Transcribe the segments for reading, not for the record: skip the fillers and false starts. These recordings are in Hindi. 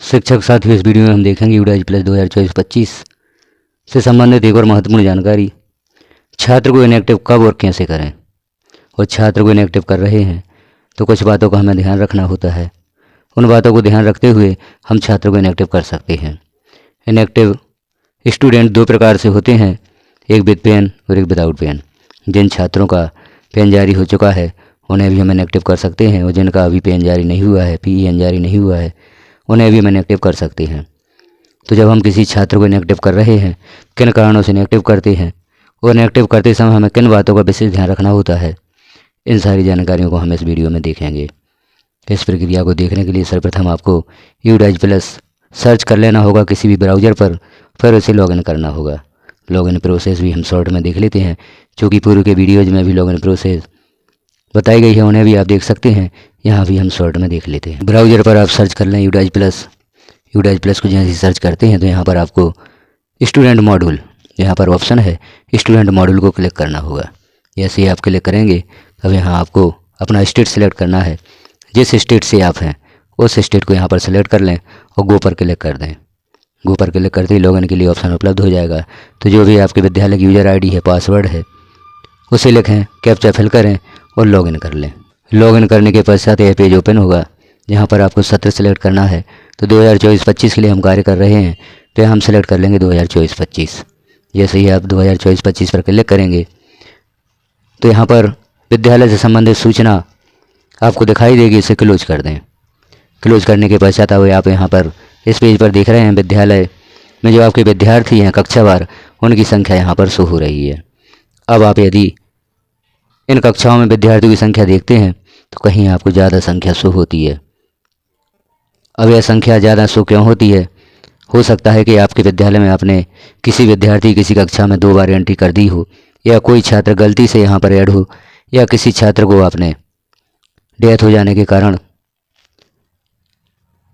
शिक्षक साथियों, इस वीडियो में हम देखेंगे यूडाइज प्लस 2024-25 से संबंधित एक और महत्वपूर्ण जानकारी। छात्र को इनएक्टिव कब और कैसे करें, और छात्र को इनएक्टिव कर रहे हैं तो कुछ बातों का हमें ध्यान रखना होता है। उन बातों को ध्यान रखते हुए हम छात्र को इनएक्टिव कर सकते हैं। इनएक्टिव स्टूडेंट दो प्रकार से होते हैं, एक विद पेन और एक विदाउट पेन। जिन छात्रों का पेन जारी हो चुका है उन्हें भी हम इनएक्टिव कर सकते हैं, और जिनका अभी पेन जारी नहीं हुआ है, PEN जारी नहीं हुआ है, उन्हें भी हम इनएक्टिव कर सकते हैं। तो जब हम किसी छात्र को इनएक्टिव कर रहे हैं, किन कारणों से इनएक्टिव करते हैं और इनएक्टिव करते समय हमें किन बातों का विशेष ध्यान रखना होता है, इन सारी जानकारियों को हम इस वीडियो में देखेंगे। इस प्रक्रिया को देखने के लिए सर्वप्रथम आपको यूडाइज प्लस सर्च कर लेना होगा किसी भी ब्राउज़र पर, फिर उसे लॉगिन करना होगा। लॉगिन प्रोसेस भी हम शॉर्ट में देख लेते हैं, चूँकि पूर्व के वीडियोज़ में भी लॉगिन प्रोसेस बताई गई है, उन्हें भी आप देख सकते हैं। यहाँ भी हम शॉर्ट में देख लेते हैं। ब्राउज़र पर आप सर्च कर लें यूडाइज प्लस को जैसे ही सर्च करते हैं तो यहाँ पर आपको स्टूडेंट मॉड्यूल, यहाँ पर ऑप्शन है स्टूडेंट मॉड्यूल को क्लिक करना होगा। जैसे ही आप क्लिक करेंगे तब यहाँ आपको अपना स्टेट सेलेक्ट करना है। जिस स्टेट से आप हैं उस स्टेट को यहाँ पर सेलेक्ट कर लें और गो पर क्लिक कर दें। गो पर क्लिक करते ही लॉगिन के लिए ऑप्शन उपलब्ध हो जाएगा। तो जो भी आपके विद्यालय की यूज़र ID है, पासवर्ड है, उसे लिखें, कैप्चा फिल करें और लॉगिन कर लें। लॉगिन करने के पश्चात यह पेज ओपन होगा, जहाँ पर आपको सत्र सेलेक्ट करना है। तो 2024-25 के लिए हम कार्य कर रहे हैं, तो हम सेलेक्ट कर लेंगे 2024-25। जैसे ही आप 2024-25 पर क्लिक करेंगे तो यहाँ पर विद्यालय से संबंधित सूचना आपको दिखाई देगी, इसे क्लोज कर दें। क्लोज करने के पश्चात अब आप यहाँ पर इस पेज पर देख रहे हैं विद्यालय में जो आपके विद्यार्थी हैं कक्षावार, उनकी संख्या यहाँ पर शो हो रही है। अब आप यदि इन कक्षाओं में विद्यार्थियों की संख्या देखते हैं तो कहीं आपको ज़्यादा संख्या शो होती है। अब यह संख्या ज़्यादा शो क्यों होती है? हो सकता है कि आपके विद्यालय में आपने किसी विद्यार्थी किसी कक्षा में 2 बार एंट्री कर दी हो, या कोई छात्र गलती से यहाँ पर ऐड हो, या किसी छात्र को आपने डेथ हो जाने के कारण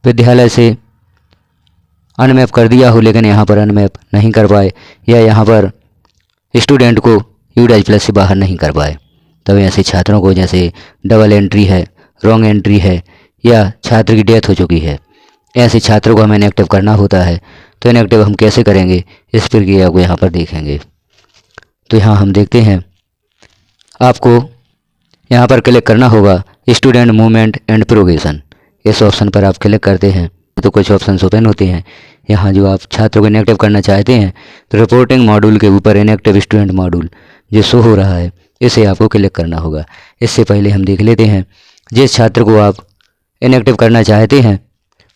विद्यालय से अनमैप कर दिया हो, लेकिन यहाँ पर अनमैप नहीं कर पाए, या यहाँ पर स्टूडेंट को यूडाइज प्लस से बाहर नहीं कर पाए। तब ऐसे छात्रों को, जैसे डबल एंट्री है, रॉन्ग एंट्री है, या छात्र की डेथ हो चुकी है, ऐसे छात्रों को हमें इनएक्टिव करना होता है। तो इनएक्टिव हम कैसे करेंगे, इस प्रक्रिया को यहाँ पर देखेंगे। तो यहाँ हम देखते हैं, आपको यहाँ पर क्लिक करना होगा स्टूडेंट मूवमेंट एंड प्रोग्रेशन। इस ऑप्शन पर आप क्लिक करते हैं तो कुछ ऑप्शन ओपन होते हैं। यहाँ जो आप छात्रों को इनएक्टिव करना चाहते हैं तो रिपोर्टिंग मॉड्यूल के ऊपर इनएक्टिव स्टूडेंट मॉड्यूल जो शो हो रहा है, इसे आपको क्लिक करना होगा। इससे पहले हम देख लेते हैं जिस छात्र को आप इनएक्टिव करना चाहते हैं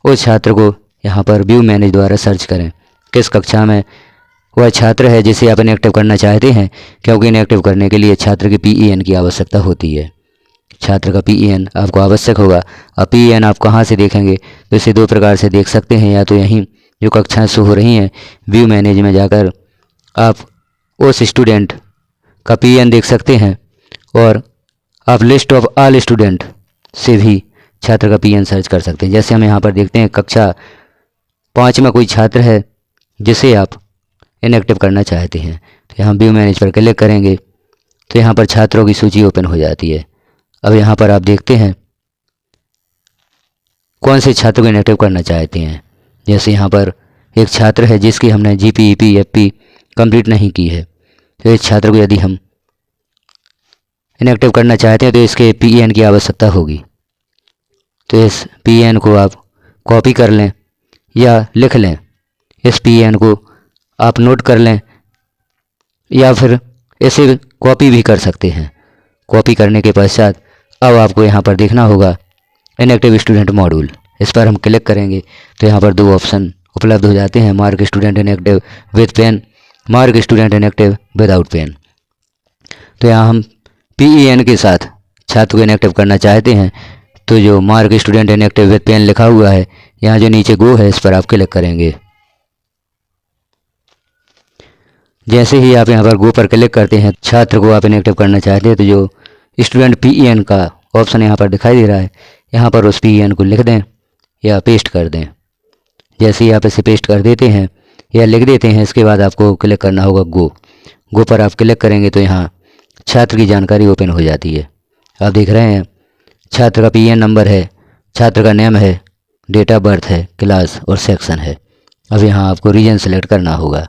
उस छात्र को यहाँ पर व्यू मैनेज द्वारा सर्च करें किस कक्षा में वह छात्र है जिसे आप इनएक्टिव करना चाहते हैं, क्योंकि इनएक्टिव करने के लिए छात्र की PEN की आवश्यकता होती है। छात्र का PEN आपको आवश्यक होगा। अब PEN आप कहाँ से देखेंगे, तो इसे 2 प्रकार से देख सकते हैं। या तो यहीं जो कक्षाएं शो हो रही हैं व्यू मैनेज में जाकर आप उस स्टूडेंट का PEN देख सकते हैं, और आप लिस्ट ऑफ ऑल स्टूडेंट से भी छात्र का PEN सर्च कर सकते हैं। जैसे हम यहाँ पर देखते हैं कक्षा 5 में कोई छात्र है जिसे आप इनएक्टिव करना चाहते हैं, तो यहाँ व्यू मैनेज पर क्लिक करेंगे तो यहाँ पर छात्रों की सूची ओपन हो जाती है। अब यहाँ पर आप देखते हैं कौन से छात्र को इनएक्टिव करना चाहते हैं। जैसे यहाँ पर एक छात्र है जिसकी हमने GPEP FP कंप्लीट नहीं की है, तो इस छात्र को यदि हम इनएक्टिव करना चाहते हैं तो इसके PEN की आवश्यकता होगी। तो इस PEN को आप कॉपी कर लें या लिख लें, इस PEN को आप नोट कर लें, या फिर इसे कॉपी भी कर सकते हैं। कॉपी करने के पश्चात अब आपको यहाँ पर देखना होगा इनएक्टिव स्टूडेंट मॉड्यूल। इस पर हम क्लिक करेंगे तो यहाँ पर 2 ऑप्शन उपलब्ध हो जाते हैं, mark student inactive with pen, mark student inactive without pen. तो यहाँ हम PEN के साथ छात्र को इनएक्टिव करना चाहते हैं, तो जो mark student inactive with pen लिखा हुआ है, यहाँ जो नीचे गो है इस पर आप क्लिक करेंगे। जैसे ही आप यहाँ पर गो पर क्लिक करते हैं, छात्र को आप इनएक्टिव करना चाहते हैं, तो जो स्टूडेंट PEN का ऑप्शन यहाँ पर दिखाई दे रहा है, यहाँ पर उस PEN को लिख दें या पेस्ट कर दें। जैसे ही आप इसे पेस्ट कर देते हैं या लिख देते हैं, इसके बाद आपको क्लिक करना होगा गो पर आप क्लिक करेंगे तो यहाँ छात्र की जानकारी ओपन हो जाती है। आप देख रहे हैं छात्र का PEN नंबर है, छात्र का नेम है, डेट ऑफ बर्थ है, क्लास और सेक्शन है। अब यहाँ आपको रीजन सेलेक्ट करना होगा।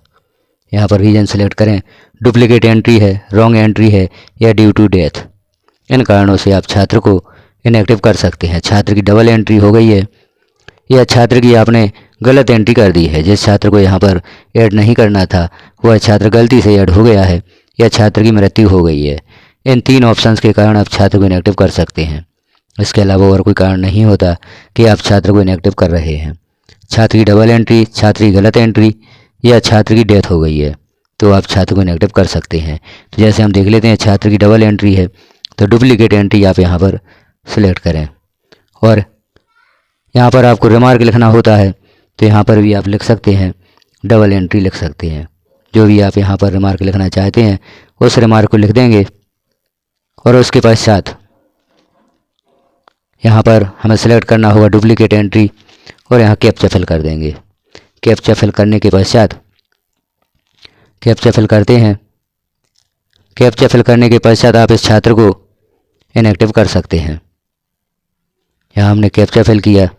यहाँ पर रीजन सेलेक्ट करें। डुप्लीकेट एंट्री है, रॉन्ग एंट्री है या ड्यू टू डेथ, इन कारणों से आप छात्र को इनएक्टिव कर सकते हैं। छात्र की डबल एंट्री हो गई है या छात्र की आपने गलत एंट्री कर दी है, जिस छात्र को यहाँ पर ऐड नहीं करना था वह छात्र गलती से ऐड हो गया है, या छात्र की मृत्यु हो गई है। इन 3 ऑप्शंस के कारण आप छात्र को इनएक्टिव कर सकते हैं। इसके अलावा और कोई कारण नहीं होता कि आप छात्र को इनएक्टिव कर रहे हैं। छात्र की डबल एंट्री, छात्र की गलत एंट्री या छात्र की डेथ हो गई है तो आप छात्र को इनएक्टिव कर सकते हैं। तो जैसे हम देख लेते हैं, छात्र की डबल एंट्री है तो डुप्लीकेट एंट्री आप यहाँ पर सिलेक्ट करें, और यहाँ पर आपको रिमार्क लिखना होता है तो यहाँ पर भी आप लिख सकते हैं, डबल एंट्री लिख सकते हैं। जो भी आप यहाँ पर रिमार्क लिखना चाहते हैं उस रिमार्क को लिख देंगे, और उसके पश्चात यहाँ पर हमें सेलेक्ट करना होगा डुप्लीकेट एंट्री, और यहाँ कैप्चा फिल कर देंगे। कैप्चा फिल करने के पश्चात कैप्चा फिल करते हैं। कैप्चा फिल करने के पश्चात आप इस छात्र को इनएक्टिव कर सकते हैं। यहाँ हमने कैप्चा फिल किया।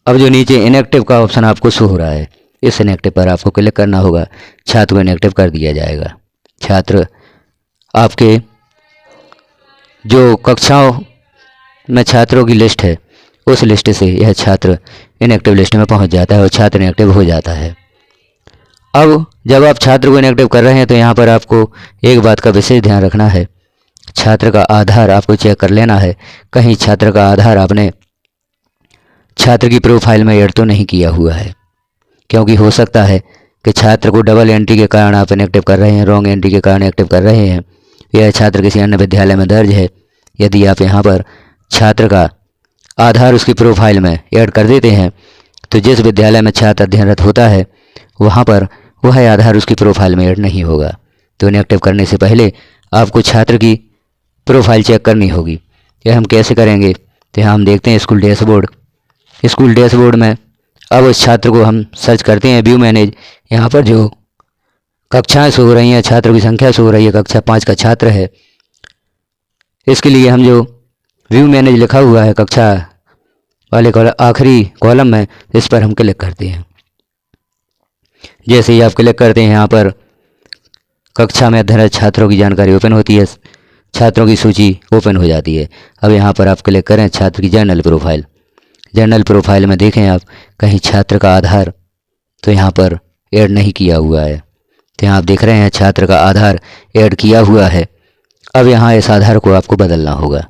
अब जो नीचे इनएक्टिव का ऑप्शन आपको शो हो रहा है, इस इनएक्टिव पर आपको क्लिक करना होगा। छात्र को इनएक्टिव कर दिया जाएगा। छात्र आपके जो कक्षाओं में छात्रों की लिस्ट है उस लिस्ट से यह छात्र इनएक्टिव लिस्ट में पहुंच जाता है और छात्र इनएक्टिव हो जाता है। अब जब आप छात्र को इनएक्टिव कर रहे हैं तो यहाँ पर आपको एक बात का विशेष ध्यान रखना है। छात्र का आधार आपको चेक कर लेना है, कहीं छात्र का आधार आपने छात्र की प्रोफाइल में ऐड तो नहीं किया हुआ है, क्योंकि हो सकता है कि छात्र को डबल एंट्री के कारण आप इनएक्टिव कर रहे हैं, रॉन्ग एंट्री के कारण एक्टिव कर रहे हैं। यह छात्र किसी अन्य विद्यालय में दर्ज है। यदि आप यहाँ पर छात्र का आधार उसकी प्रोफाइल में ऐड कर देते हैं तो जिस विद्यालय में छात्र अध्ययनरत होता है वहाँ पर वह आधार उसकी प्रोफाइल में ऐड नहीं होगा। तो इनएक्टिव करने से पहले आपको छात्र की प्रोफाइल चेक करनी होगी। यह हम कैसे करेंगे, तो यहाँ हम देखते हैं स्कूल डैशबोर्ड। स्कूल डैशबोर्ड में अब उस छात्र को हम सर्च करते हैं, व्यू मैनेज। यहाँ पर जो कक्षाएँ शो हो रही हैं, छात्रों की संख्या शो हो रही है, कक्षा 5 का छात्र है। इसके लिए हम जो व्यू मैनेज लिखा हुआ है कक्षा वाले आखिरी कॉलम में, इस पर हम क्लिक करते हैं। जैसे ही आप क्लिक करते हैं यहाँ पर कक्षा में अध्ययनरत छात्रों की जानकारी ओपन होती है, छात्रों की सूची ओपन हो जाती है। अब यहाँ पर आप क्लिक करें छात्र की जर्नल प्रोफाइल। जर्नल प्रोफाइल में देखें आप, कहीं छात्र का आधार तो यहाँ पर ऐड नहीं किया हुआ है। तो यहाँ आप देख रहे हैं छात्र का आधार ऐड किया हुआ है। अब यहाँ इस आधार को आपको बदलना होगा,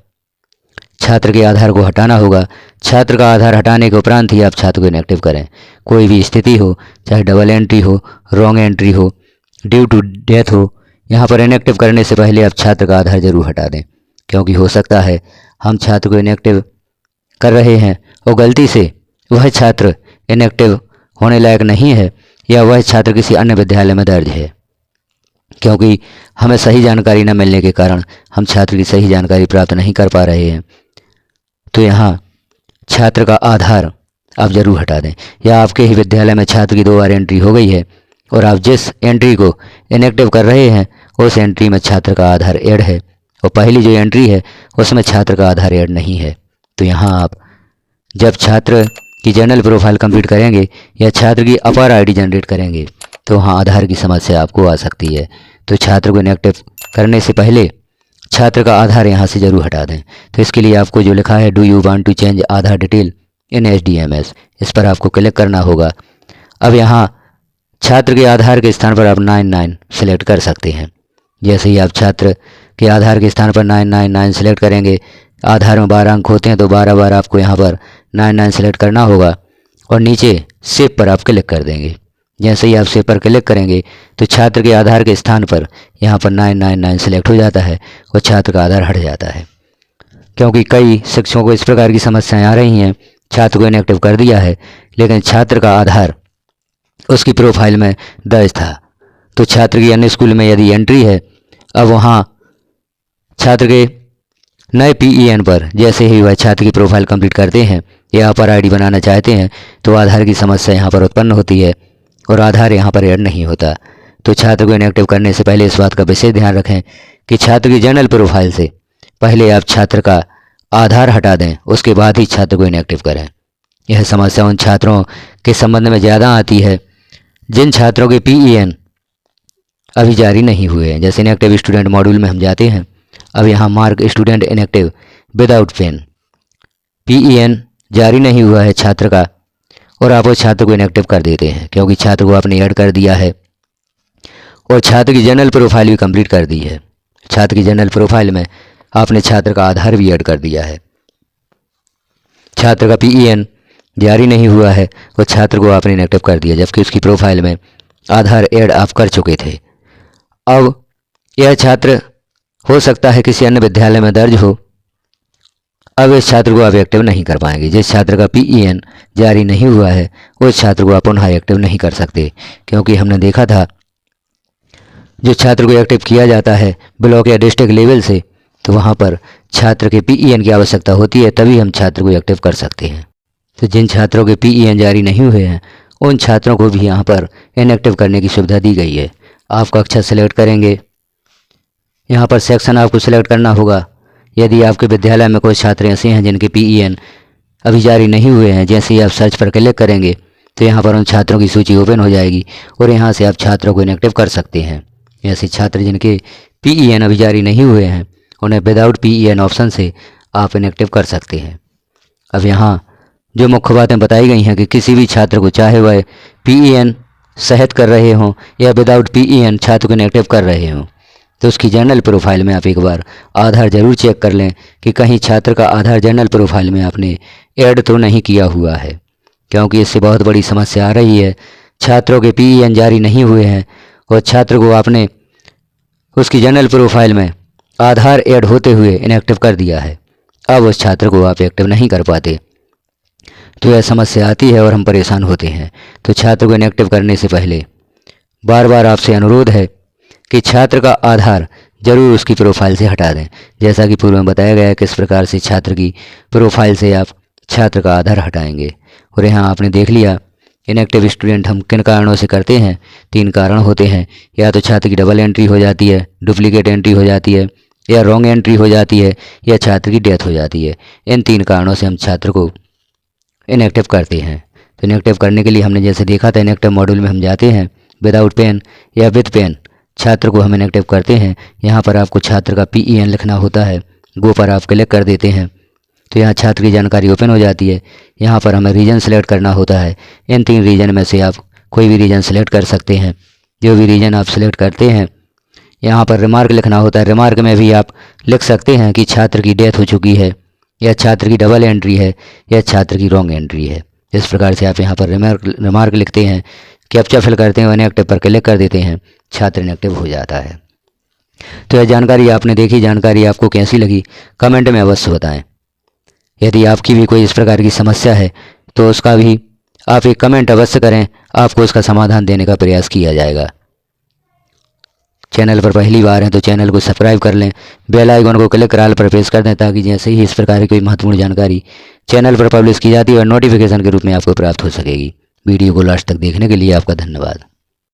छात्र के आधार को हटाना होगा। छात्र का आधार हटाने के उपरांत ही आप छात्र को इनएक्टिव करें। कोई भी स्थिति हो, चाहे डबल एंट्री हो, रॉन्ग एंट्री हो, ड्यू टू डेथ हो, यहाँ पर इनएक्टिव करने से पहले आप छात्र का आधार जरूर हटा दें, क्योंकि हो सकता है हम छात्र को इनएक्टिव कर रहे हैं और गलती से वह छात्र इनएक्टिव होने लायक नहीं है, या वह छात्र किसी अन्य विद्यालय में दर्ज है। क्योंकि हमें सही जानकारी न मिलने के कारण हम छात्र की सही जानकारी प्राप्त नहीं कर पा रहे हैं। तो यहाँ छात्र का आधार आप ज़रूर हटा दें। या आपके ही विद्यालय में छात्र की 2 बार एंट्री हो गई है और आप जिस एंट्री को इनएक्टिव कर रहे हैं उस एंट्री में छात्र का आधार ऐड है, और पहली जो एंट्री है उसमें छात्र का आधार ऐड नहीं है। तो यहाँ आप जब छात्र की जर्नल प्रोफाइल कंप्लीट करेंगे या छात्र की अपर आईडी जनरेट करेंगे तो वहाँ आधार की समस्या आपको आ सकती है। तो छात्र को इनएक्टिव करने से पहले छात्र का आधार यहाँ से ज़रूर हटा दें। तो इसके लिए आपको जो लिखा है do you want to change Aadhaar detail in HDMS, इस पर आपको क्लिक करना होगा। अब यहाँ छात्र के आधार के स्थान पर आप 99 सेलेक्ट कर सकते हैं। जैसे ही आप छात्र के आधार के स्थान पर 999 सेलेक्ट करेंगे, आधार में 12 अंक होते हैं तो 12 बार आपको यहाँ पर 99 सेलेक्ट करना होगा और नीचे सेव पर आप क्लिक कर देंगे। जैसे ही आप सेव पर क्लिक करेंगे तो छात्र के आधार के स्थान पर यहाँ पर 999 सेलेक्ट हो जाता है और छात्र का आधार हट जाता है। क्योंकि कई शिक्षकों को इस प्रकार की समस्याएं आ रही हैं, छात्र को इनएक्टिव कर दिया है लेकिन छात्र का आधार उसकी प्रोफाइल में दर्ज था। तो छात्र की अन्य स्कूल में यदि एंट्री है, अब वहाँ छात्र के नए PEN पर जैसे ही वह छात्र की प्रोफाइल कंप्लीट करते हैं या अपर आईडी बनाना चाहते हैं तो आधार की समस्या यहाँ पर उत्पन्न होती है और आधार यहाँ पर ऐड नहीं होता। तो छात्र को इनएक्टिव करने से पहले इस बात का विशेष ध्यान रखें कि छात्र की जर्नल प्रोफाइल से पहले आप छात्र का आधार हटा दें, उसके बाद ही छात्र को इनएक्टिव करें। यह समस्या उन छात्रों के संबंध में ज़्यादा आती है जिन छात्रों के PEN अभी जारी नहीं हुए हैं। जैसे इनएक्टिव स्टूडेंट मॉड्यूल में हम जाते हैं, अब यहाँ mark student inactive without pen, PEN जारी नहीं हुआ है छात्र का, और आप उस छात्र को इनएक्टिव कर देते हैं क्योंकि छात्र को आपने ऐड कर दिया है और छात्र की जनरल प्रोफाइल भी कंप्लीट कर दी है। छात्र की जनरल प्रोफाइल में आपने छात्र का आधार भी ऐड कर दिया है। छात्र का PEN जारी नहीं हुआ है और छात्र को आपने इनएक्टिव कर दिया, जबकि उसकी प्रोफाइल में आधार ऐड आप कर चुके थे। अब यह छात्र हो सकता है किसी अन्य विद्यालय में दर्ज हो, अब इस छात्र को आप एक्टिव नहीं कर पाएंगे। जिस छात्र का PEN जारी नहीं हुआ है उस छात्र को आप पुनः एक्टिव नहीं कर सकते, क्योंकि हमने देखा था जो छात्र को एक्टिव किया जाता है ब्लॉक या डिस्ट्रिक्ट लेवल से, तो वहाँ पर छात्र के PEN की आवश्यकता होती है, तभी हम छात्र को एक्टिव कर सकते हैं। तो जिन छात्रों के PEN जारी नहीं हुए हैं उन छात्रों को भी यहाँ पर इनएक्टिव करने की सुविधा दी गई है। आप कक्षा सेलेक्ट करेंगे, यहाँ पर सेक्शन आपको सेलेक्ट करना होगा। यदि आपके विद्यालय में कोई छात्र ऐसे हैं जिनके PEN अभी जारी नहीं हुए हैं, जैसे ही आप सर्च पर क्लिक करेंगे तो यहाँ पर उन छात्रों की सूची ओपन हो जाएगी और यहाँ से आप छात्रों को इनएक्टिव कर सकते हैं। ऐसे छात्र जिनके PEN अभी जारी नहीं हुए हैं उन्हें विदाउट PEN ऑप्शन से आप इनएक्टिव कर सकते हैं। अब यहाँ जो मुख्य बातें बताई गई हैं कि किसी भी छात्र को, चाहे वह PEN सहित कर रहे हों या विदाउट PEN छात्र को इनएक्टिव कर रहे हों, तो उसकी जनरल प्रोफाइल में आप एक बार आधार ज़रूर चेक कर लें कि कहीं छात्र का आधार जनरल प्रोफाइल में आपने ऐड तो नहीं किया हुआ है, क्योंकि इससे बहुत बड़ी समस्या आ रही है। छात्रों के PEN जारी नहीं हुए हैं और छात्र को आपने उसकी जनरल प्रोफाइल में आधार ऐड होते हुए इनएक्टिव कर दिया है, अब उस छात्र को आप एक्टिव नहीं कर पाते, तो यह समस्या आती है और हम परेशान होते हैं। तो छात्र को इनएक्टिव करने से पहले बार बार आपसे अनुरोध है कि छात्र का आधार जरूर उसकी प्रोफाइल से हटा दें। जैसा कि पूर्व में बताया गया है किस प्रकार से छात्र की प्रोफाइल से आप छात्र का आधार हटाएंगे। और यहाँ आपने देख लिया इनएक्टिव स्टूडेंट हम किन कारणों से करते हैं। 3 कारण होते हैं, या तो छात्र की डबल एंट्री हो जाती है, डुप्लीकेट एंट्री हो जाती है, या रॉन्ग एंट्री हो जाती है, या छात्र की डेथ हो जाती है। इन 3 कारणों से हम छात्र को इनएक्टिव करते हैं। तो इनएक्टिव करने के लिए हमने जैसे देखा था, इनएक्टिव मॉड्यूल में हम जाते हैं, विदाउट पेन या विद पेन छात्र को हम इनएक्टिव करते हैं। यहाँ पर आपको छात्र का PEN लिखना होता है, गो पर आप क्लिक कर देते हैं तो यहाँ छात्र की जानकारी ओपन हो जाती है। यहाँ पर हमें रीजन सेलेक्ट करना होता है। इन 3 रीजन में से आप कोई भी रीजन सेलेक्ट कर सकते हैं। जो भी रीजन आप सेलेक्ट करते हैं, यहाँ पर रिमार्क लिखना होता है। रिमार्क में भी आप लिख सकते हैं कि छात्र की डेथ हो चुकी है, या छात्र की डबल एंट्री है, या छात्र की रॉन्ग एंट्री है। इस प्रकार से आप यहाँ पर रिमार्क लिखते हैं, कैप्चा फिल करते हैं, इनएक्टिव पर क्लिक कर देते हैं, छात्र इनएक्टिव हो जाता है। तो यह जानकारी आपने देखी, जानकारी आपको कैसी लगी कमेंट में अवश्य बताएं। यदि आपकी भी कोई इस प्रकार की समस्या है तो उसका भी आप एक कमेंट अवश्य करें, आपको उसका समाधान देने का प्रयास किया जाएगा। चैनल पर पहली बार हैं तो चैनल को सब्सक्राइब कर लें, बेल आइकन को क्लिक कर ऑल पर प्रेस कर दें, ताकि जैसे ही इस प्रकार की कोई महत्वपूर्ण जानकारी चैनल पर पब्लिश की जाती है और नोटिफिकेशन के रूप में आपको प्राप्त हो सकेगी। वीडियो को लास्ट तक देखने के लिए आपका धन्यवाद।